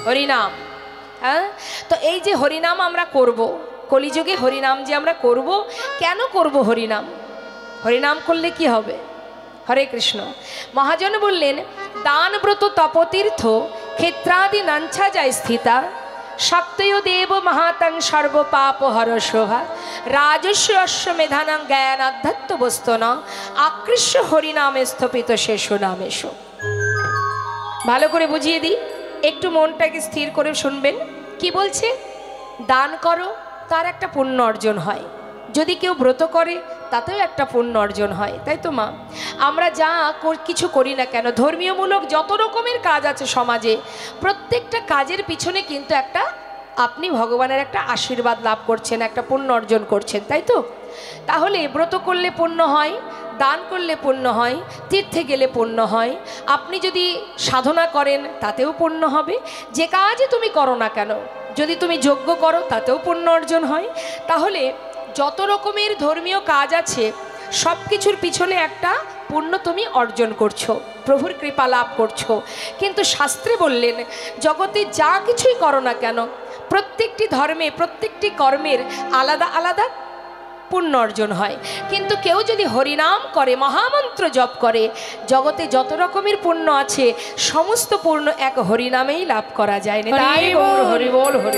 হরিনাম। হ্যাঁ, তো এই যে হরিনাম আমরা করব, কলিযুগে হরিনাম যে আমরা করব, কেন করব হরিনাম? হরিনাম করলে কি হবে? হরে কৃষ্ণ। মহাজন বললেন, দান ব্রত তপতীর্থ ক্ষেত্রাদি নাঞ্ছা যায় স্থিতা, শক্তয় দেব মহাতং সর্বপাপ হর শোভা, রাজস্ব অশ্বমেধানাং জ্ঞান আধ্যাত্ম বস্তন, আকৃষ্য হরিনামে স্থপিত শেষ নামেশ। ভালো করে বুঝিয়ে দিই, একটু মনটাকে স্থির করে শুনবেন। কি বলছে? দান করো, তার একটা পুণ্য অর্জন হয়। যদি কেউ ব্রত করে তাতেও একটা পুণ্য অর্জন হয়, তাই তো মা? আমরা যা কিছু করি না কেন, ধর্মীয়মূলক যত রকমের কাজ আছে সমাজে, প্রত্যেকটা কাজের পিছনে কিন্তু একটা আপনি ভগবানের একটা আশীর্বাদ লাভ করছেন, একটা পুণ্য অর্জন করছেন, তাই তো? তাহলে ব্রত করলে পুণ্য হয়, দান করলে পুণ্য হয়, তীর্থে গেলে পুণ্য হয়, আপনি যদি সাধনা করেন তাতেও পুণ্য হবে। যে কাজই তুমি করো না কেন, যদি তুমি যজ্ঞ করো তাতেও পুণ্য অর্জন হয়। তাহলে যত রকমের ধর্মীয় কাজ আছে সব কিছুর পিছনে একটা পুণ্য তুমি অর্জন করছো, প্রভুর কৃপা লাভ করছো। কিন্তু শাস্ত্রে বললেন, জগতে যা কিছুই করো না কেন, প্রত্যেকটি ধর্মে প্রত্যেকটি কর্মের আলাদা আলাদা পুণ্য অর্জন হয়। কিন্তু কেউ যদি হরিনাম করে, মহামন্ত্র জপ করে, জগতে যত রকমের পুণ্য আছে সমস্ত পুণ্য এক হরিনামেই লাভ করা যায় না। তাই হরি বল হরি।